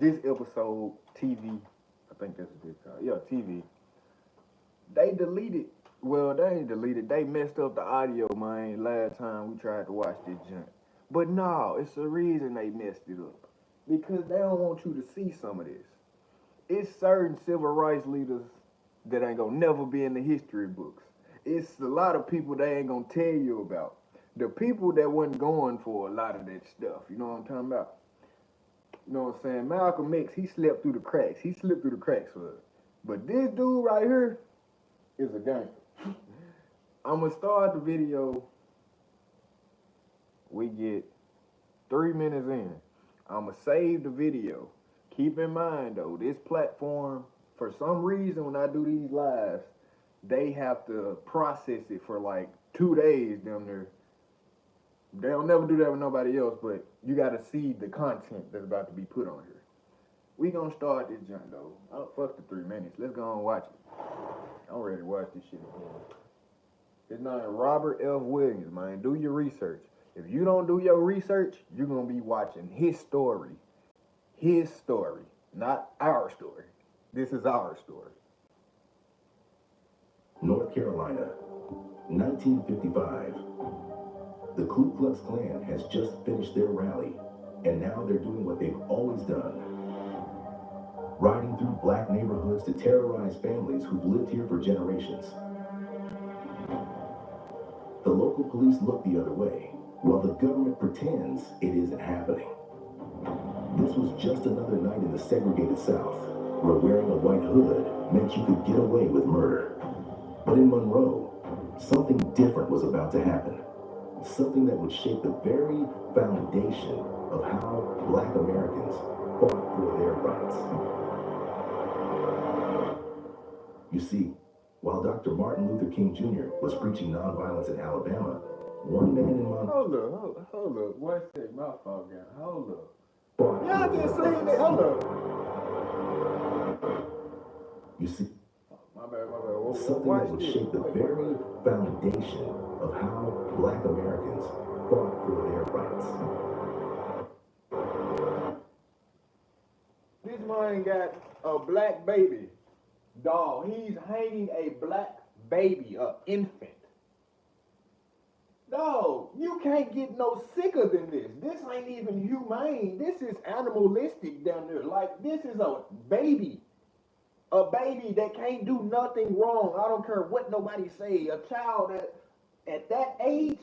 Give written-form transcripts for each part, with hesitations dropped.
This episode, TeeVee, I think that's what it's called. Yeah, TeeVee. They deleted. Well, they ain't deleted. They messed up the audio, man. Last time we tried to watch this junk. But no, it's the reason they messed it up. Because they don't want you to see some of this. It's certain civil rights leaders that ain't gonna never be in the history books. It's a lot of people they ain't gonna tell you about. The people that wasn't going for a lot of that stuff. You know what I'm talking about? You know what I'm saying? Malcolm X, he slept through the cracks. He slipped through the cracks for us. But this dude right here is a gangster. I'm gonna start the video. We get 3 minutes in. I'm gonna save the video. Keep in mind though, this platform, for some reason when I do these lives, they have to process it for like 2 days down there. They'll never do that with nobody else, but you gotta see the content that's about to be put on here. We gonna start this junk though. Oh, fuck the 3 minutes. Let's go and watch it. I'm ready to watch this shit again. His name Robert F. Williams, man. Do your research. If you don't do your research, you're gonna be watching his story. His story, not our story. This is our story. North Carolina, 1955. The Ku Klux Klan has just finished their rally, and now they're doing what they've always done. Riding through black neighborhoods to terrorize families who've lived here for generations. The local police look the other way, while the government pretends it isn't happening. This was just another night in the segregated South, where wearing a white hood meant you could get away with murder. But in Monroe, something different was about to happen. Something that would shape the very foundation of how Black Americans fought for their rights. You see, while Dr. Martin Luther King Jr. was preaching nonviolence in Alabama, one man in Monroe... Hold up. One second, my fault, guy. Hold up. fought Y'all for just their saying that. rights. Hold up. You see, My bad. something Watch that would this. shape the very foundation of how Black Americans fought for their rights. This man got a black baby. Dog, he's hanging a black baby, a infant. Dog, you can't get no sicker than this. This ain't even humane. This is animalistic down there. Like, this is a baby. A baby that can't do nothing wrong. I don't care what nobody say. A child that at that age,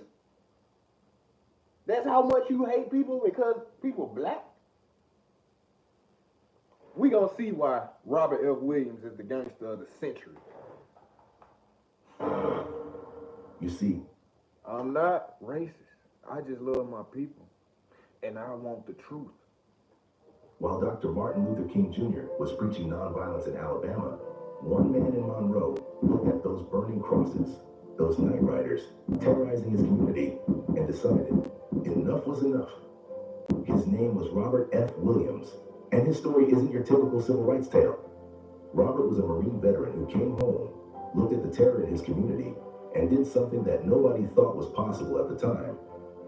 that's how much you hate people because people black? We gonna see why Robert F. Williams is the gangster of the century. You see, I'm not racist. I just love my people. And I want the truth. while Dr. Martin Luther King Jr. was preaching nonviolence in Alabama, one man in Monroe looked at those burning crosses, those night riders, terrorizing his community, and decided enough was enough. His name was Robert F. Williams, and his story isn't your typical civil rights tale. Robert was a Marine veteran who came home, looked at the terror in his community, and did something that nobody thought was possible at the time.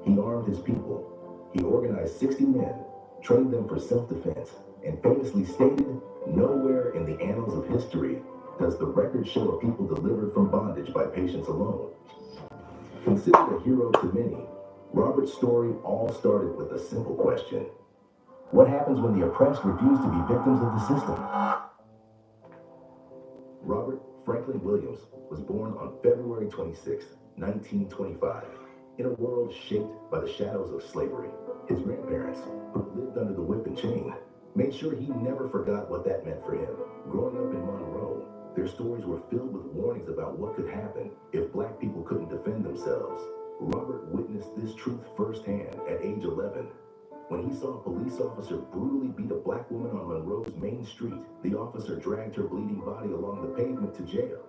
He armed his people. He organized 60 men, trained them for self-defense, and famously stated, "Nowhere in the annals of history does the record show a people delivered from bondage by patience alone." Considered a hero to many, Robert's story all started with a simple question. What happens when the oppressed refuse to be victims of the system? Robert Franklin Williams was born on February 26, 1925, in a world shaped by the shadows of slavery. His grandparents, who lived under the whip and chain, made sure he never forgot what that meant for him. Growing up in Monroe, their stories were filled with warnings about what could happen if Black people couldn't defend themselves. Robert witnessed this truth firsthand at age 11. When he saw a police officer brutally beat a Black woman on Monroe's main street, the officer dragged her bleeding body along the pavement to jail,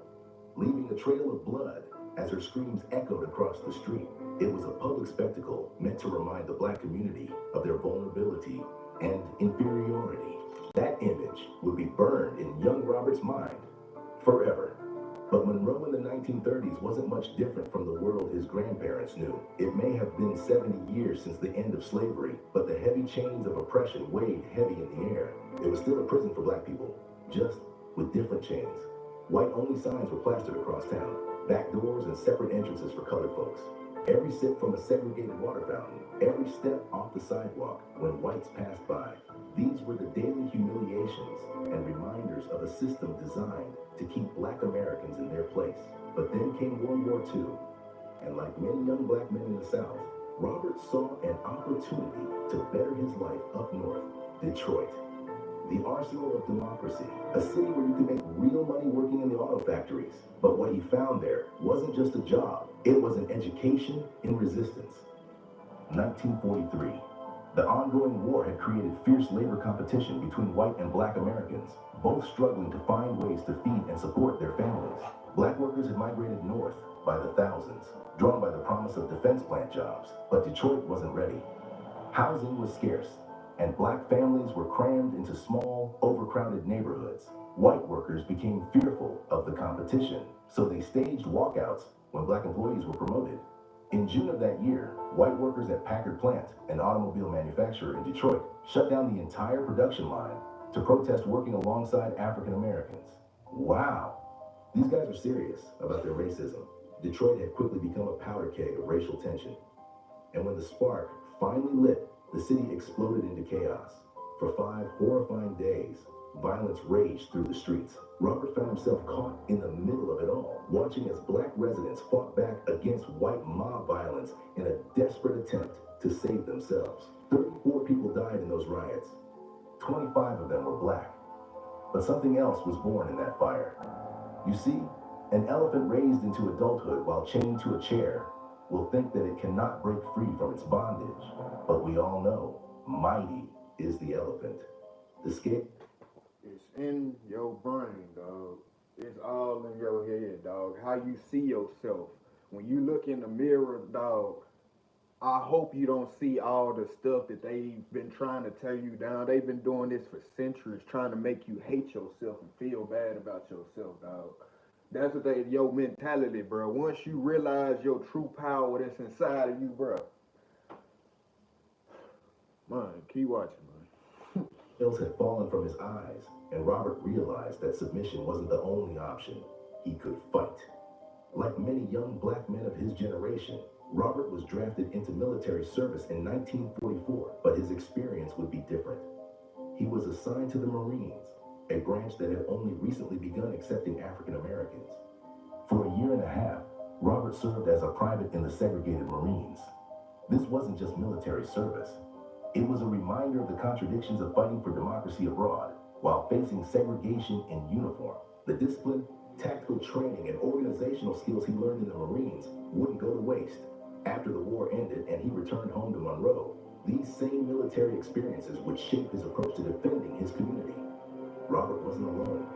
leaving a trail of blood as her screams echoed across the street. It was a public spectacle meant to remind the Black community of their vulnerability and inferiority. That image would be burned in young Robert's mind forever. But Monroe in the 1930s wasn't much different from the world his grandparents knew. It may have been 70 years since the end of slavery, but the heavy chains of oppression weighed heavy in the air. It was still a prison for black people, just with different chains. White-only signs were plastered across town, back doors and separate entrances for colored folks. Every sip from a segregated water fountain, every step off the sidewalk when whites passed by. These were the daily humiliations and reminders of a system designed to keep black Americans in their place. But then came World War II, and like many young black men in the South, Robert saw an opportunity to better his life up north, Detroit. The arsenal of democracy, a city where you could make real money working in the auto factories. But what he found there wasn't just a job, it was an education in resistance. 1943. The ongoing war had created fierce labor competition between white and black Americans, both struggling to find ways to feed and support their families. Black workers had migrated north by the thousands, drawn by the promise of defense plant jobs, but Detroit wasn't ready. Housing was scarce, and black families were crammed into small, overcrowded neighborhoods. White workers became fearful of the competition, so they staged walkouts when black employees were promoted. In June of that year, white workers at Packard Plant, an automobile manufacturer in Detroit, shut down the entire production line to protest working alongside African Americans. Wow! These guys were serious about their racism. Detroit had quickly become a powder keg of racial tension. And when the spark finally lit, the city exploded into chaos. For 5 horrifying days, violence raged through the streets. Robert found himself caught in the middle of it all, watching as black residents fought back against white mob violence in a desperate attempt to save themselves. 34 people died in those riots. 25 of them were black. But something else was born in that fire. You see, an elephant raised into adulthood while chained to a chair will think that it cannot break free from its bondage. But we all know, mighty is the elephant. The scale. It's in your brain, dog. It's all in your head, dog. How you see yourself. When you look in the mirror, dog, I hope you don't see all the stuff that they've been trying to tear you down. They've been doing this for centuries, trying to make you hate yourself and feel bad about yourself, dog. That's what your mentality, bro. Once you realize your true power that's inside of you, bro. Man, keep watching, man. Scales had fallen from his eyes, and Robert realized that submission wasn't the only option. He could fight. Like many young black men of his generation, Robert was drafted into military service in 1944, but his experience would be different. He was assigned to the Marines, a branch that had only recently begun accepting African Americans. For a year and a half, Robert served as a private in the segregated Marines. This wasn't just military service. It was a reminder of the contradictions of fighting for democracy abroad while facing segregation in uniform. The discipline, tactical training, and organizational skills he learned in the Marines wouldn't go to waste. After the war ended and he returned home to Monroe, these same military experiences would shape his approach to defending his community. Robert wasn't alone.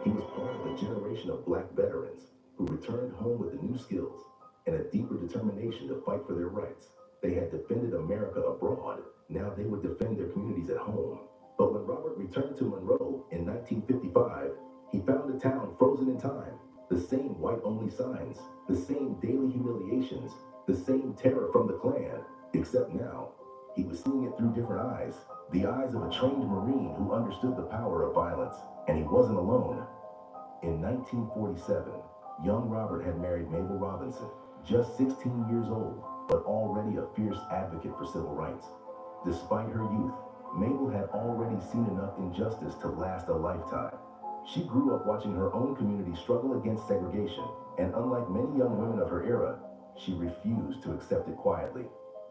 He was part of a generation of black veterans who returned home with the new skills and a deeper determination to fight for their rights. They had defended America abroad. Now they would defend their communities at home. But when Robert returned to Monroe in 1955, he found a town frozen in time. The same white-only signs, the same daily humiliations, the same terror from the Klan, except now, he was seeing it through different eyes. The eyes of a trained Marine who understood the power of violence, and he wasn't alone. In 1947, young Robert had married Mabel Robinson, just 16 years old, but already a fierce advocate for civil rights. Despite her youth, Mabel had already seen enough injustice to last a lifetime. She grew up watching her own community struggle against segregation, and unlike many young women of her era, she refused to accept it quietly.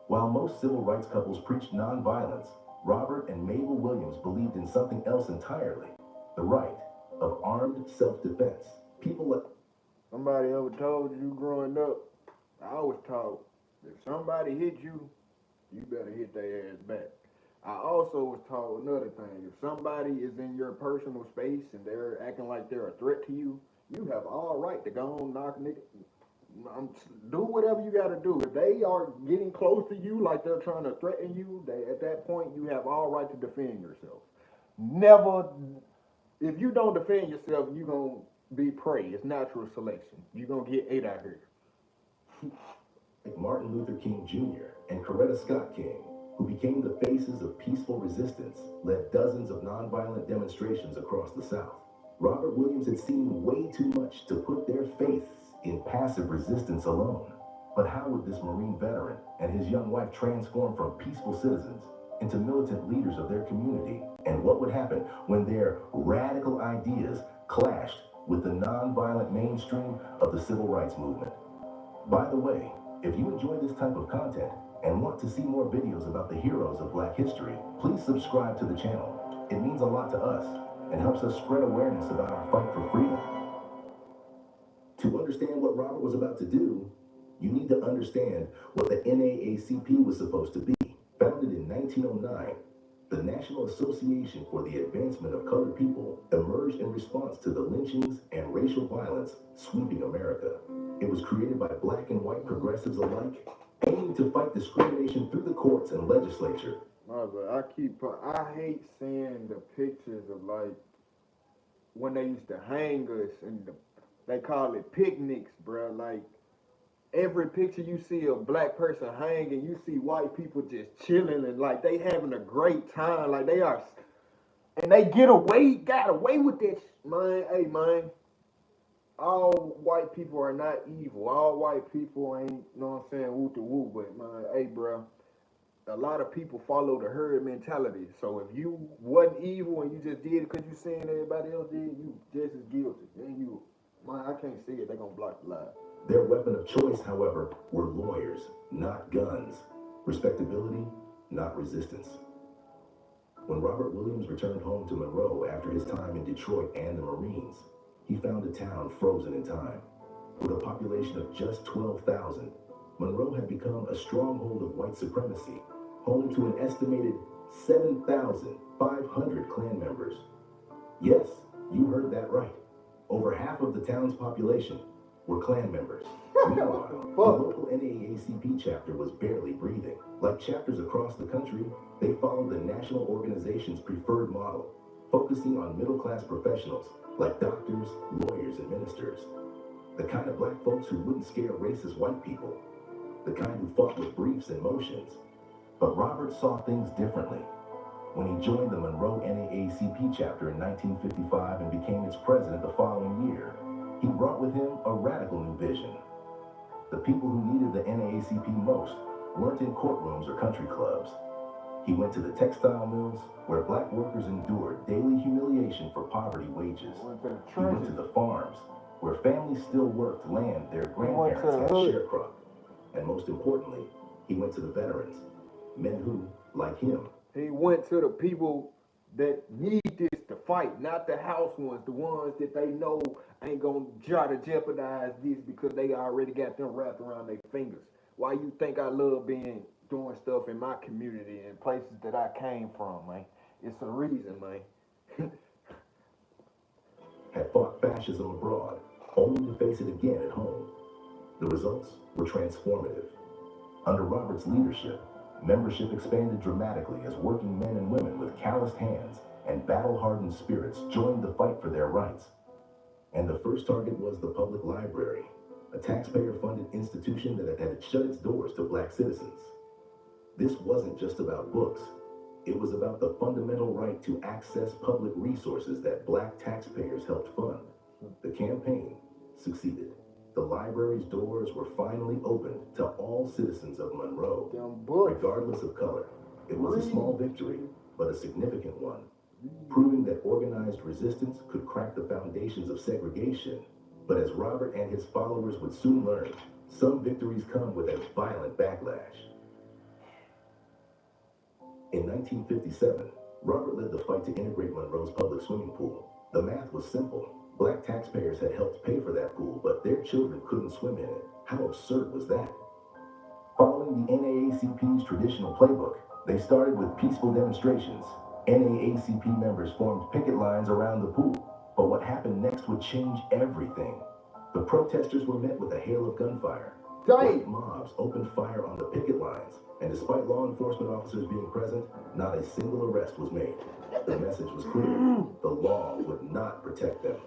While most civil rights couples preached nonviolence, Robert and Mabel Williams believed in something else entirely: the right of armed self-defense. People like Somebody ever told you growing up? I was taught, if somebody hit you, you better hit their ass back. I also was taught another thing. If somebody is in your personal space and they're acting like they're a threat to you, you have all right to go on knock nigga. Do whatever you gotta do. If they are getting close to you like they're trying to threaten you, at that point you have all right to defend yourself. Never, if you don't defend yourself, you gonna be prey. It's natural selection. You're gonna get ate out here. Like Martin Luther King Jr. and Coretta Scott King, who became the faces of peaceful resistance, led dozens of nonviolent demonstrations across the South. Robert Williams had seen way too much to put their faiths in passive resistance alone. But how would this Marine veteran and his young wife transform from peaceful citizens into militant leaders of their community? And what would happen when their radical ideas clashed with the nonviolent mainstream of the civil rights movement? By the way, if you enjoy this type of content and want to see more videos about the heroes of Black history, please subscribe to the channel. It means a lot to us and helps us spread awareness about our fight for freedom. To understand what Robert was about to do, you need to understand what the NAACP was supposed to be. Founded in 1909, the National Association for the Advancement of Colored People emerged in response to the lynchings and racial violence sweeping America. It was created by Black and white progressives alike, aiming to fight discrimination through the courts and legislature. I hate seeing the pictures of like when they used to hang us and they call it picnics, bro. Like every picture you see a black person hanging, you see white people just chilling and like they having a great time, like they are, and they got away with that, man. Hey, man, all white people are not evil. All white people ain't, you know what I'm saying, woo to woo, but man, hey, bro, a lot of people follow the herd mentality. So if you wasn't evil and you just did it because you seen everybody else did, you just as guilty. And you, man, I can't see it. They gonna block the lie. Their weapon of choice, however, were lawyers, not guns. Respectability, not resistance. When Robert Williams returned home to Monroe after his time in Detroit and the Marines, he found a town frozen in time. With a population of just 12,000, Monroe had become a stronghold of white supremacy, home to an estimated 7,500 Klan members. Yes, you heard that right. Over half of the town's population were Klan members. Meanwhile, the local NAACP chapter was barely breathing. Like chapters across the country, they followed the national organization's preferred model, focusing on middle-class professionals like doctors, lawyers, and ministers. The kind of black folks who wouldn't scare racist white people. The kind who fought with briefs and motions. But Robert saw things differently. When he joined the Monroe NAACP chapter in 1955 and became its president the following year, he brought with him a radical new vision. The people who needed the NAACP most weren't in courtrooms or country clubs. He went to the textile mills where black workers endured daily humiliation for poverty wages. He went to the farms where families still worked land their grandparents had sharecropped. And most importantly, he went to the veterans, men who, like him, he went to the people that need this to fight, not the house ones, the ones that they know ain't gonna try to jeopardize this because they already got them wrapped around their fingers. Why you think I love doing stuff in my community and places that I came from, man? It's a reason, man. had fought fascism abroad, only to face it again at home. The results were transformative. Under Robert's leadership, membership expanded dramatically as working men and women with calloused hands and battle-hardened spirits joined the fight for their rights. And the first target was the public library, a taxpayer-funded institution that had shut its doors to black citizens. This wasn't just about books. It was about the fundamental right to access public resources that black taxpayers helped fund. The campaign succeeded. The library's doors were finally opened to all citizens of Monroe, regardless of color. It was a small victory, but a significant one, proving that organized resistance could crack the foundations of segregation. But as Robert and his followers would soon learn, some victories come with a violent backlash. In 1957, Robert led the fight to integrate Monroe's public swimming pool. The math was simple. Black taxpayers had helped pay for that pool, but their children couldn't swim in it. How absurd was that? Following the NAACP's traditional playbook, they started with peaceful demonstrations. NAACP members formed picket lines around the pool. But what happened next would change everything. The protesters were met with a hail of gunfire. White mobs opened fire on the picket lines, and despite law enforcement officers being present, not a single arrest was made. The message was clear. The law would not protect them.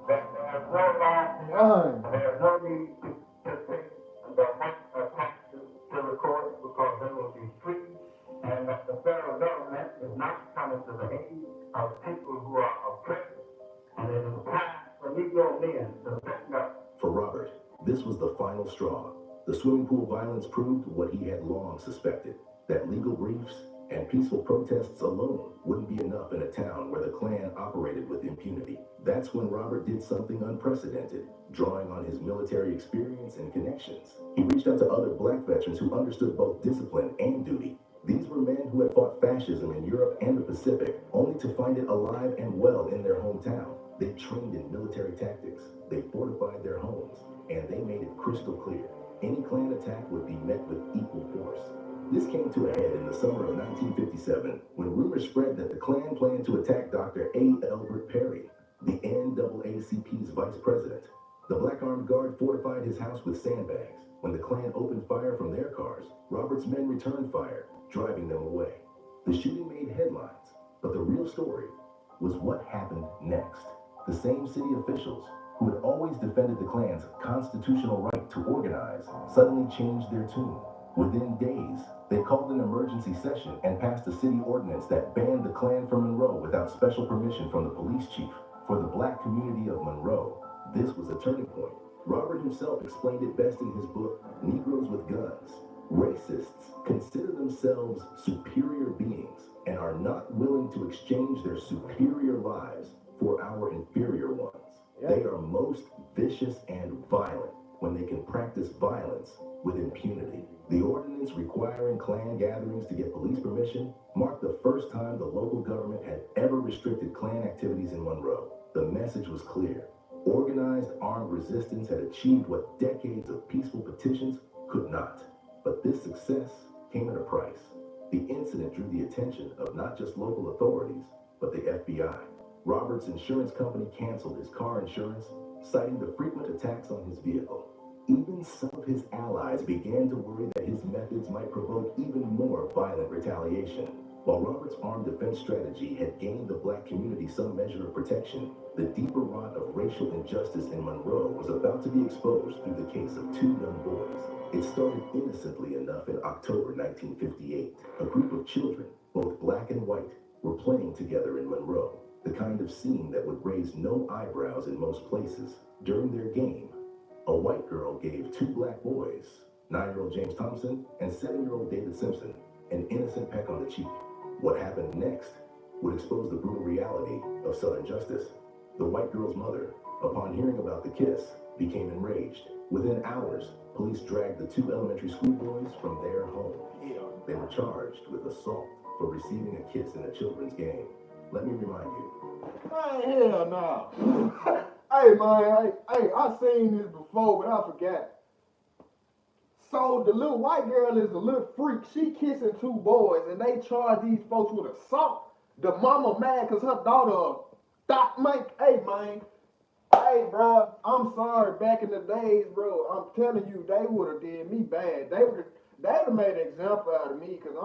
that there's no law, there's no need to pay the taxes to the court because they will be free, and that the federal government is not coming to the aid of people who are oppressed, and it is time for Negro men to stand up. For Robert, this was the final straw. The swimming pool violence proved what he had long suspected, that legal briefs and peaceful protests alone wouldn't be enough in a town where the Klan operated with impunity. That's when Robert did something unprecedented, drawing on his military experience and connections. He reached out to other black veterans who understood both discipline and duty. These were men who had fought fascism in Europe and the Pacific, only to find it alive and well in their hometown. They trained in military tactics, they fortified their homes, and they made it crystal clear. Any Klan attack would be met with equal force. This came to a head in the summer of 1957 when rumors spread that the Klan planned to attack Dr. A. Elbert Perry, the NAACP's vice president. The Black Armed Guard fortified his house with sandbags. When the Klan opened fire from their cars, Robert's men returned fire, driving them away. The shooting made headlines, but the real story was what happened next. The same city officials who had always defended the Klan's constitutional right to organize suddenly changed their tune. Within days, they called an emergency session and passed a city ordinance that banned the Klan from Monroe without special permission from the police chief. For the black community of Monroe, this was a turning point. Robert himself explained it best in his book, Negroes with Guns. Racists consider themselves superior beings and are not willing to exchange their superior lives for our inferior ones. They are most vicious and violent when they can practice violence with impunity. The ordinance requiring Klan gatherings to get police permission marked the first time the local government had ever restricted Klan activities in Monroe. The message was clear. Organized armed resistance had achieved what decades of peaceful petitions could not. But this success came at a price. The incident drew the attention of not just local authorities, but the FBI. Robert's insurance company canceled his car insurance, citing the frequent attacks on his vehicle. Even some of his allies began to worry that his methods might provoke even more violent retaliation. While Robert's armed defense strategy had gained the black community some measure of protection, the deeper rot of racial injustice in Monroe was about to be exposed through the case of two young boys. It started innocently enough in October 1958. A group of children, both black and white, were playing together in Monroe, the kind of scene that would raise no eyebrows in most places. During their game, a white girl gave two black boys, 9-year-old James Thompson and 7-year-old David Simpson, an innocent peck on the cheek. What happened next would expose the brutal reality of Southern justice. The white girl's mother, upon hearing about the kiss, became enraged. Within hours, police dragged the two elementary school boys from their home. They were charged with assault for receiving a kiss in a children's game. Let me remind you. Man, hell no. Hey, man, I seen this before, but I forgot. So the little white girl is a little freak. She kissing two boys, and they charge these folks with assault. The mama mad because her daughter thought, man, hey, bro, I'm sorry. Back in the days, bro, I'm telling you, they would have did me bad. They'd have made an example out of me because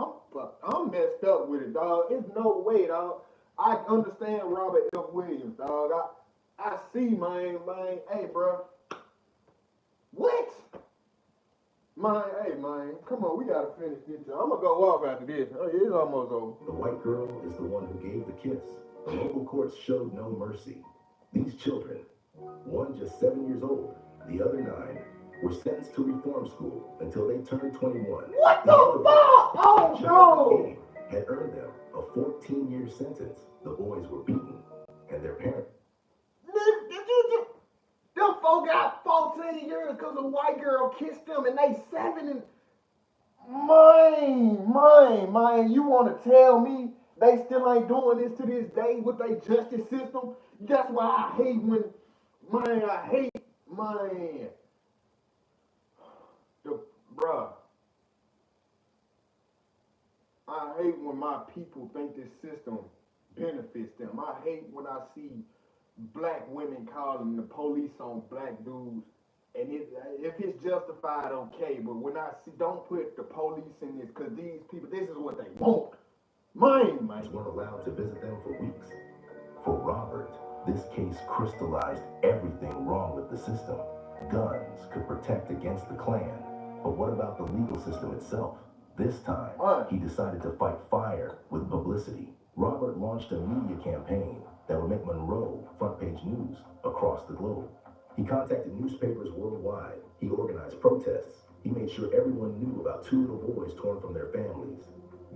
I'm messed up with it, dog. It's no way, dog. I understand Robert F. Williams, dog. I see, man. Hey, bro. What? Man, hey, man. Come on, we gotta finish this. I'm gonna go off after this. It's almost over. The white girl is the one who gave the kiss. The local courts showed no mercy. These children, one just 7 years old, the other 9, were sentenced to reform school until they turned 21. What the fuck? Oh, no! Had earned them a 14-year sentence. The boys were beaten, and their parents. Them folk got 14 years because a white girl kissed them and they 7 and... Man, you want to tell me they still ain't doing this to this day with their justice system? That's why I hate when... Bruh. I hate when my people think this system benefits them. I hate when I see black women calling the police on black dudes, and if it's justified, okay, but when I see, don't put the police in this, because these people, this is what they want. Man. Weren't allowed to visit them for weeks. For Robert, This case crystallized everything wrong with the system. Guns could protect against the Klan, but what about the legal system itself? This time, he decided to fight fire with publicity. Robert launched a media campaign that would make Monroe front-page news across the globe. He contacted newspapers worldwide. He organized protests. He made sure everyone knew about two little boys torn from their families,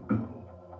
beaten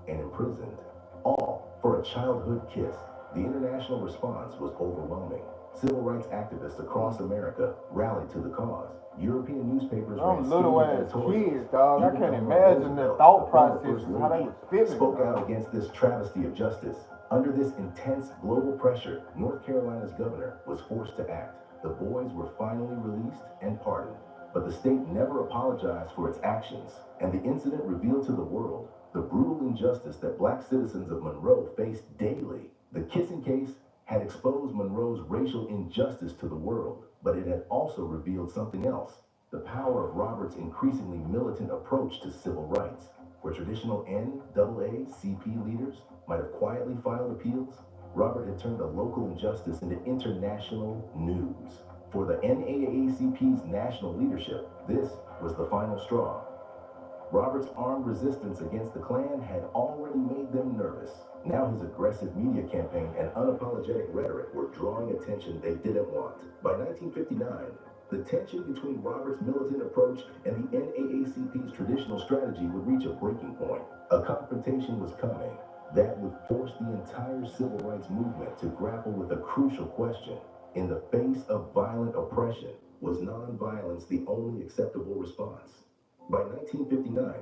and imprisoned, all for a childhood kiss. The international response was overwhelming. Civil rights activists across America rallied to the cause. European newspapers ran little ass editorials. kids, dog. I Even can't Eleanor imagine the Roosevelt, thought the former processes, First how they Lady, was feeling. spoke out dog. against this travesty of justice. Under this intense global pressure, North Carolina's governor was forced to act. The boys were finally released and pardoned, but the state never apologized for its actions, and the incident revealed to the world the brutal injustice that black citizens of Monroe faced daily. The kissing case had exposed Monroe's racial injustice to the world, but it had also revealed something else: the power of Robert's increasingly militant approach to civil rights. Where traditional NAACP leaders might have quietly filed appeals, Robert had turned a local injustice into international news. For the NAACP's national leadership, this was the final straw. Robert's armed resistance against the Klan had already made them nervous. Now his aggressive media campaign and unapologetic rhetoric were drawing attention they didn't want. By 1959, the tension between Robert's militant approach and the NAACP's traditional strategy would reach a breaking point. A confrontation was coming that would force the entire civil rights movement to grapple with a crucial question. In the face of violent oppression, was nonviolence the only acceptable response? By 1959,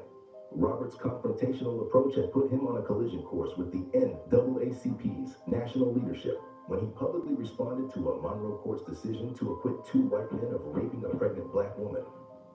Robert's confrontational approach had put him on a collision course with the NAACP's national leadership. When he publicly responded to a Monroe court's decision to acquit two white men of raping a pregnant black woman,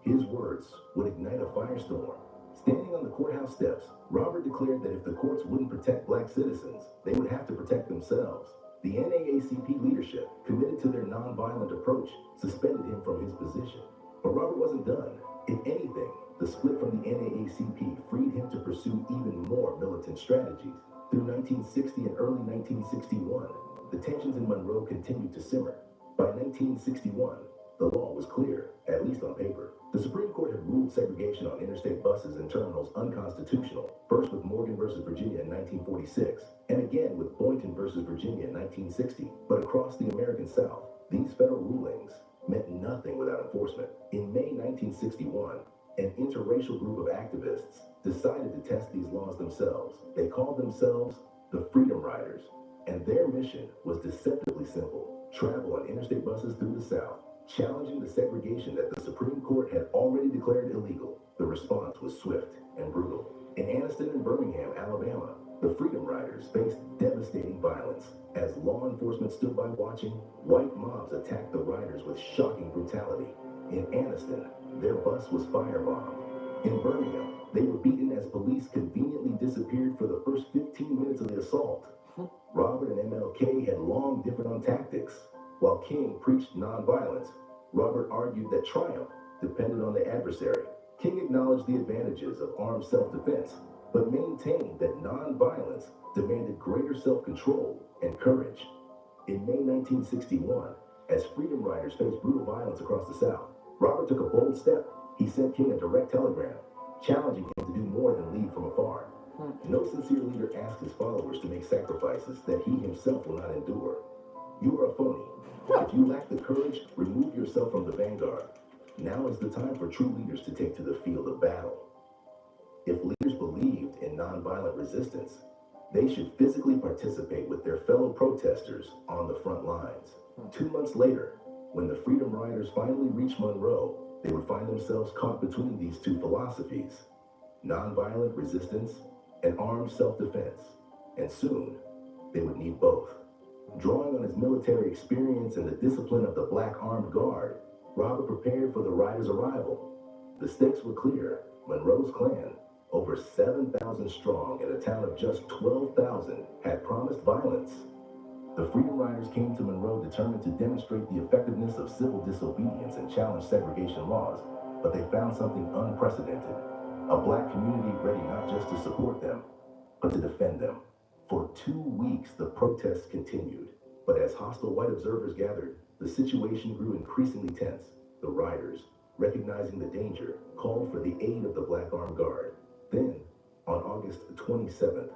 his words would ignite a firestorm. Standing on the courthouse steps, Robert declared that if the courts wouldn't protect black citizens, they would have to protect themselves. The NAACP leadership, committed to their nonviolent approach, suspended him from his position. But Robert wasn't done. If anything, the split from the NAACP freed him to pursue even more militant strategies. Through 1960 and early 1961, the tensions in Monroe continued to simmer. By 1961, the law was clear, at least on paper. The Supreme Court had ruled segregation on interstate buses and terminals unconstitutional, first with Morgan versus Virginia in 1946, and again with Boynton versus Virginia in 1960. But across the American South, these federal rulings meant nothing without enforcement. In May 1961, an interracial group of activists decided to test these laws themselves. They called themselves the Freedom Riders, and their mission was deceptively simple: travel on interstate buses through the South, challenging the segregation that the Supreme Court had already declared illegal. The response was swift and brutal. In Anniston and Birmingham, Alabama, the Freedom Riders faced devastating violence. As law enforcement stood by watching, white mobs attacked the riders with shocking brutality. In Anniston, their bus was firebombed. In Birmingham, they were beaten as police conveniently disappeared for the first 15 minutes of the assault. Robert and MLK had long differed on tactics. While King preached nonviolence, Robert argued that triumph depended on the adversary. King acknowledged the advantages of armed self-defense, but maintained that nonviolence demanded greater self-control and courage. In May 1961, as Freedom Riders faced brutal violence across the South, Robert took a bold step. He sent King a direct telegram, challenging him to do more than lead from afar. No sincere leader asks his followers to make sacrifices that he himself will not endure. You are a phony. If you lack the courage, remove yourself from the vanguard. Now is the time for true leaders to take to the field of battle. If leaders believed in nonviolent resistance, they should physically participate with their fellow protesters on the front lines. 2 months later, when the Freedom Riders finally reached Monroe, they would find themselves caught between these two philosophies: nonviolent resistance and armed self-defense. And soon, they would need both. Drawing on his military experience and the discipline of the Black Armed Guard, Robert prepared for the riders' arrival. The stakes were clear. Monroe's Klan, over 7,000 strong in a town of just 12,000, had promised violence. The Freedom Riders came to Monroe determined to demonstrate the effectiveness of civil disobedience and challenge segregation laws, but they found something unprecedented: a black community ready not just to support them, but to defend them. For 2 weeks, the protests continued. But as hostile white observers gathered, the situation grew increasingly tense. The rioters, recognizing the danger, called for the aid of the Black Armed Guard. Then, on August 27th,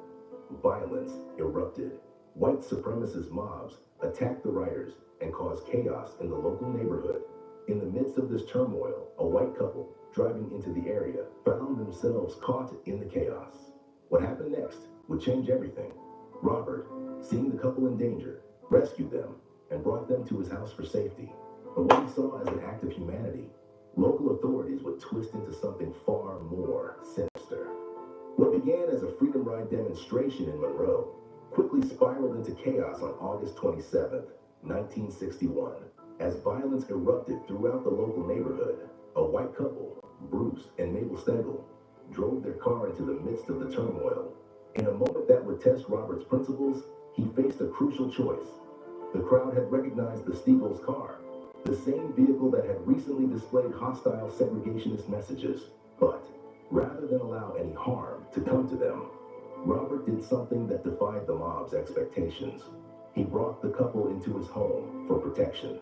violence erupted. White supremacist mobs attacked the rioters and caused chaos in the local neighborhood. In the midst of this turmoil, a white couple driving into the area found themselves caught in the chaos. What happened next would change everything. Robert, seeing the couple in danger, rescued them and brought them to his house for safety. But what he saw as an act of humanity, local authorities would twist into something far more sinister. What began as a Freedom Ride demonstration in Monroe quickly spiraled into chaos on August 27th, 1961. As violence erupted throughout the local neighborhood, a white couple, Bruce and Mabel Stengel, drove their car into the midst of the turmoil. In a moment that would test Robert's principles, he faced a crucial choice. The crowd had recognized the Steagles car, the same vehicle that had recently displayed hostile segregationist messages. But rather than allow any harm to come to them, Robert did something that defied the mob's expectations. He brought the couple into his home for protection.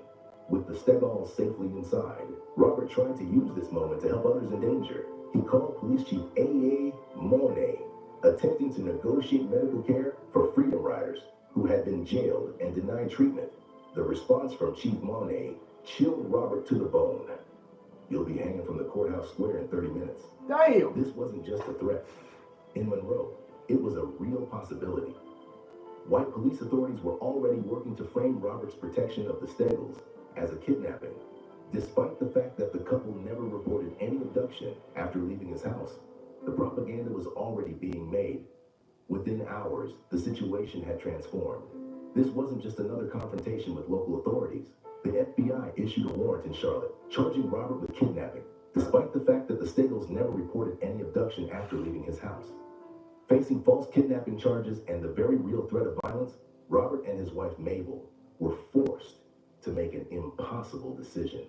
With the Steggals safely inside, Robert tried to use this moment to help others in danger. He called Police Chief A.A. Monet, attempting to negotiate medical care for freedom riders who had been jailed and denied treatment. The response from Chief Monet chilled Robert to the bone. You'll be hanging from the courthouse square in 30 minutes. Damn! This wasn't just a threat. In Monroe, it was a real possibility. White police authorities were already working to frame Robert's protection of the Steggals as a kidnapping, despite the fact that the couple never reported any abduction after leaving his house. The propaganda was already being made. Within hours, the situation had transformed. This wasn't just another confrontation with local authorities. The FBI issued a warrant in Charlotte, charging Robert with kidnapping, despite the fact that the Steggals never reported any abduction after leaving his house. Facing false kidnapping charges and the very real threat of violence, Robert and his wife Mabel were forced to make an impossible decision.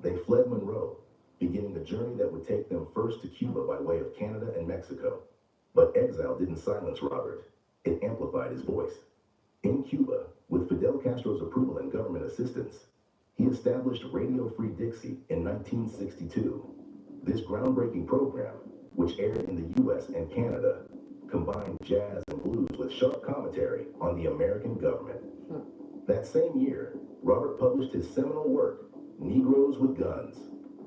They fled Monroe, beginning a journey that would take them first to Cuba by way of Canada and Mexico. But exile didn't silence Robert. It amplified his voice. In Cuba, with Fidel Castro's approval and government assistance, he established Radio Free Dixie in 1962. This groundbreaking program, which aired in the US and Canada, combined jazz and blues with sharp commentary on the American government. That same year, Robert published his seminal work, Negroes with Guns.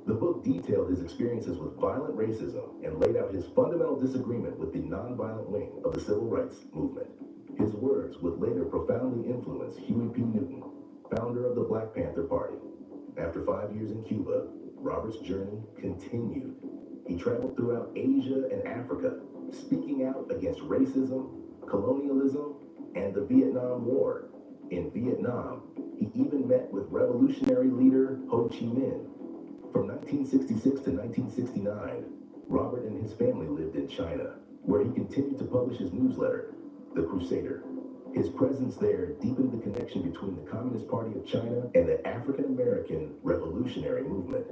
The book detailed his experiences with violent racism and laid out his fundamental disagreement with the nonviolent wing of the civil rights movement. His words would later profoundly influence Huey P. Newton, founder of the Black Panther Party. After 5 years in Cuba, Robert's journey continued. He traveled throughout Asia and Africa, speaking out against racism, colonialism, and the Vietnam War. In Vietnam, he even met with revolutionary leader Ho Chi Minh. From 1966 to 1969, Robert and his family lived in China, where he continued to publish his newsletter, The Crusader. His presence there deepened the connection between the Communist Party of China and the African American revolutionary movement.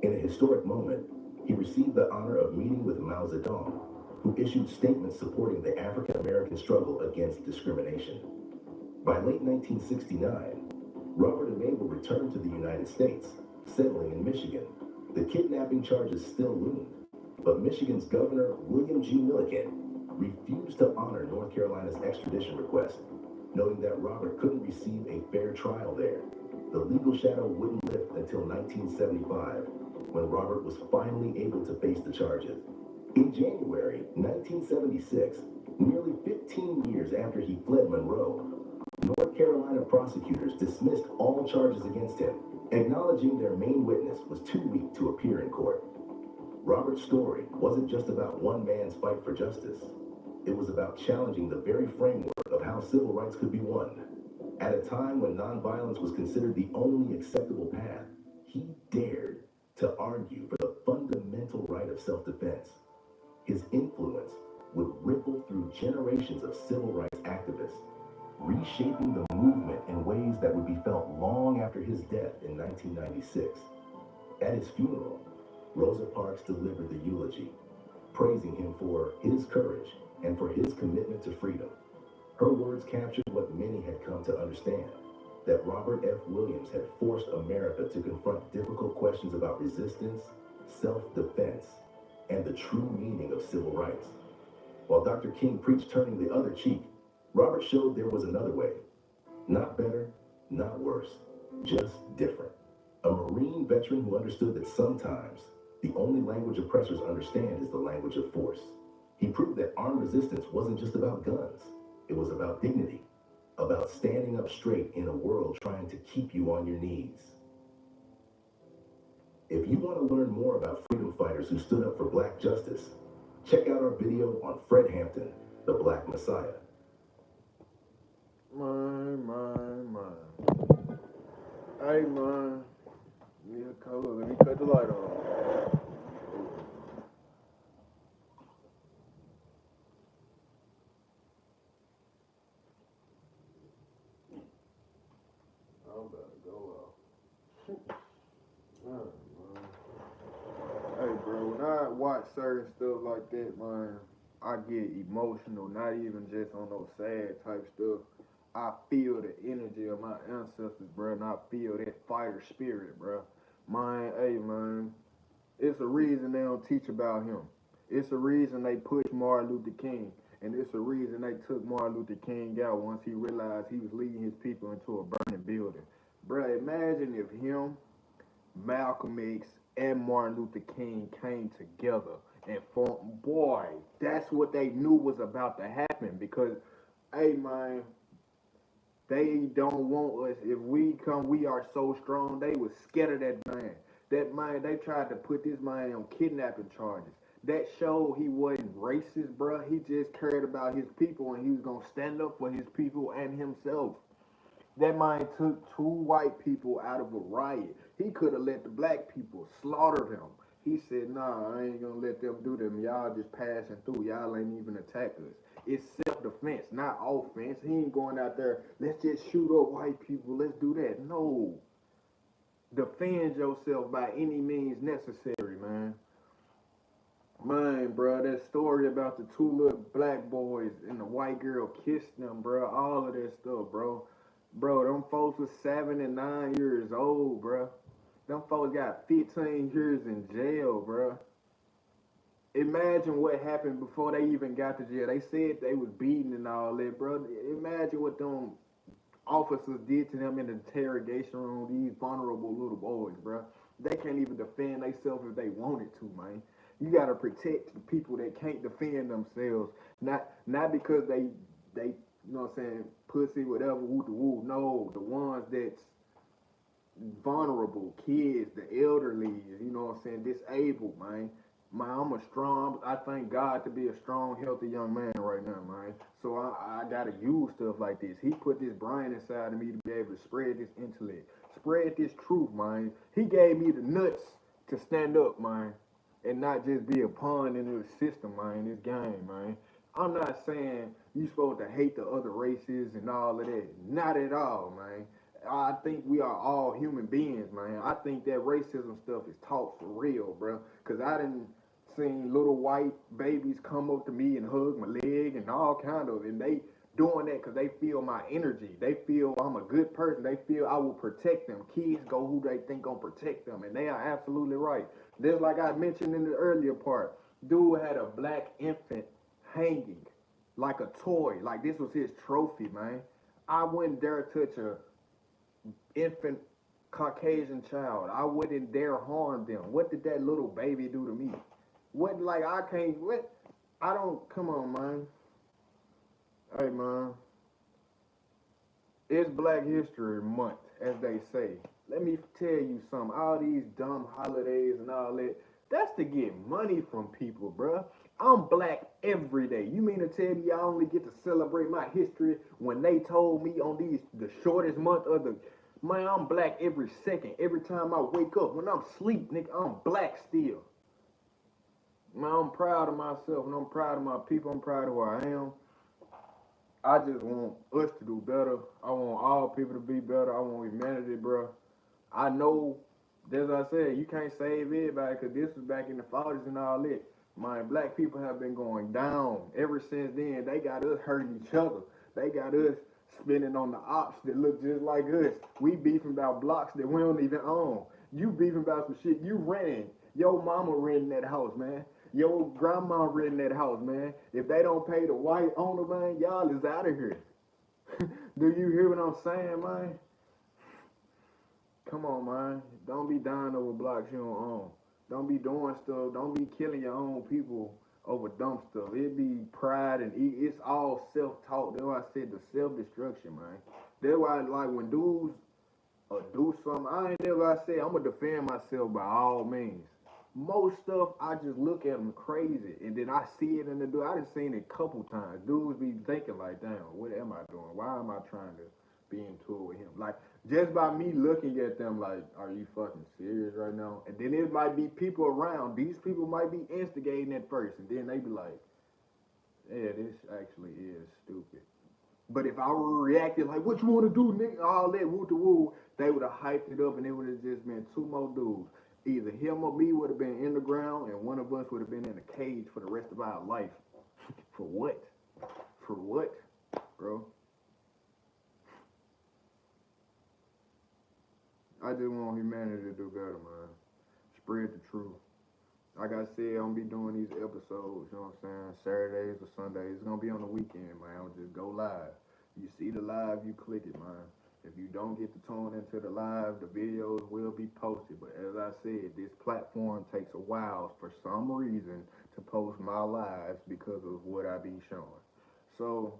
In a historic moment, he received the honor of meeting with Mao Zedong, who issued statements supporting the African American struggle against discrimination. By late 1969, Robert and Mabel returned to the United States, settling in Michigan. The kidnapping charges still loomed, but Michigan's Governor William G. Milliken refused to honor North Carolina's extradition request, noting that Robert couldn't receive a fair trial there. The legal shadow wouldn't lift until 1975, when Robert was finally able to face the charges. In January 1976, nearly 15 years after he fled Monroe, North Carolina prosecutors dismissed all charges against him, acknowledging their main witness was too weak to appear in court. Robert's story wasn't just about one man's fight for justice. It was about challenging the very framework of how civil rights could be won. At a time when nonviolence was considered the only acceptable path, he dared to argue for the fundamental right of self-defense. His influence would ripple through generations of civil rights activists, reshaping the movement in ways that would be felt long after his death in 1996. At his funeral, Rosa Parks delivered the eulogy, praising him for his courage and for his commitment to freedom. Her words captured what many had come to understand, that Robert F. Williams had forced America to confront difficult questions about resistance, self-defense, and the true meaning of civil rights. While Dr. King preached turning the other cheek, Robert showed there was another way. Not better, not worse, just different. A Marine veteran who understood that sometimes the only language oppressors understand is the language of force. He proved that armed resistance wasn't just about guns, it was about dignity, about standing up straight in a world trying to keep you on your knees. If you want to learn more about freedom fighters who stood up for black justice, check out our video on Fred Hampton, the Black Messiah. My. Hey, man. Yeah, color. Let me cut the light on. I'm about to go off. Man. Hey, bro, when I watch certain stuff like that, man, I get emotional, not even just on those sad type stuff. I feel the energy of my ancestors, bro, and I feel that fighter spirit, bro. Man, hey, man, it's a reason they don't teach about him. It's a reason they pushed Martin Luther King. And it's a reason they took Martin Luther King out once he realized he was leading his people into a burning building. Bruh, imagine if him, Malcolm X, and Martin Luther King came together and formed, boy, that's what they knew was about to happen. Because, hey, man, they don't want us. If we come, we are so strong. They was scared of that man. That man, they tried to put this man on kidnapping charges. That showed he wasn't racist, bro. He just cared about his people and he was gonna stand up for his people and himself. That man took two white people out of a riot. He could have let the black people slaughter them. He said, nah, I ain't gonna let them do them. Y'all just passing through. Y'all ain't even attack us. It's self-defense, not offense. He ain't going out there, let's just shoot up white people. Let's do that. No. Defend yourself by any means necessary, man. Man, bro, that story about the two little black boys and the white girl kissed them, bro. All of that stuff, bro. Bro, them folks was 7 and 9 years old, bro. Them folks got 15 years in jail, bro. Imagine what happened before they even got to jail. They said they was beaten and all that, bro. Imagine what them officers did to them in the interrogation room. These vulnerable little boys, bro. They can't even defend themselves if they wanted to, man. You gotta protect the people that can't defend themselves. Not because they you know what I'm saying, pussy, whatever, woo the woo. No, the ones that's vulnerable, kids, the elderly, you know what I'm saying, disabled, man. Man, I thank God to be a strong, healthy young man right now, man. So I gotta use stuff like this. He put this brain inside of me to be able to spread this intellect, spread this truth, man. He gave me the nuts to stand up, man, and not just be a pawn in this system, man, this game, man. I'm not saying you supposed to hate the other races and all of that. Not at all, man. I think we are all human beings, man. I think that racism stuff is taught for real, bro. Cause I didn't seen little white babies come up to me and hug my leg and all kind of, and they doing that because they feel my energy. They feel I'm a good person. They feel I will protect them. Kids go who they think gonna protect them, and they are absolutely right. Just like I mentioned in the earlier part, dude had a black infant hanging like a toy, like this was his trophy, man. I wouldn't dare touch a infant Caucasian child. I wouldn't dare harm them. What did that little baby do to me? What, like, I can't, what? I don't, come on, man. Hey, man. It's Black History Month, as they say. Let me tell you something. All these dumb holidays and all that, that's to get money from people, bruh. I'm black every day. You mean to tell me I only get to celebrate my history when they told me on the shortest month of the, man, I'm black every second. Every time I wake up, when I'm asleep, nigga, I'm black still. Man, I'm proud of myself and I'm proud of my people. I'm proud of who I am. I just want us to do better. I want all people to be better. I want humanity, bro. I know, as I said, you can't save everybody because this was back in the 40s and all that. My black people have been going down ever since then. They got us hurting each other. They got us spending on the ops that look just like us. We beefing about blocks that we don't even own. You beefing about some shit you renting. Your mama renting that house, man. Your grandma renting that house, man. If they don't pay the white owner, man, y'all is out of here. Do you hear what I'm saying, man? Come on, man. Don't be dying over blocks you don't own. Don't be doing stuff. Don't be killing your own people over dumb stuff. It be pride and it's all self-talk. That's why I said the self-destruction, man. That's why, like, when dudes do something, I ain't never I say I'm gonna defend myself by all means. Most stuff I just look at them crazy, and then I see it in the dude. I just seen it a couple times. Dudes be thinking like, damn, what am I doing? Why am I trying to be in tour with him? Like just by me looking at them, like, are you fucking serious right now? And then it might be people around. These people might be instigating at first, and then they be like, yeah, this actually is stupid. But if I were reacting like, what you want to do, nigga, all that woo to woo, they would have hyped it up and it would have just been two more dudes. Either him or me would have been in the ground and one of us would have been in a cage for the rest of our life. For what? For what, bro? I just want humanity to do better, man. Spread the truth. Like I said, I'm gonna be doing these episodes, you know what I'm saying? Saturdays or Sundays. It's gonna be on the weekend, man. I'll just go live. You see the live, you click it, man. If you don't get to tune into the live, the videos will be posted. But as I said, this platform takes a while for some reason to post my lives because of what I be showing. So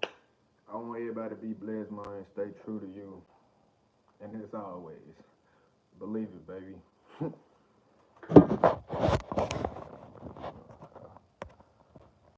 I want everybody to be blessed, man. Stay true to you. And as always, believe it, baby.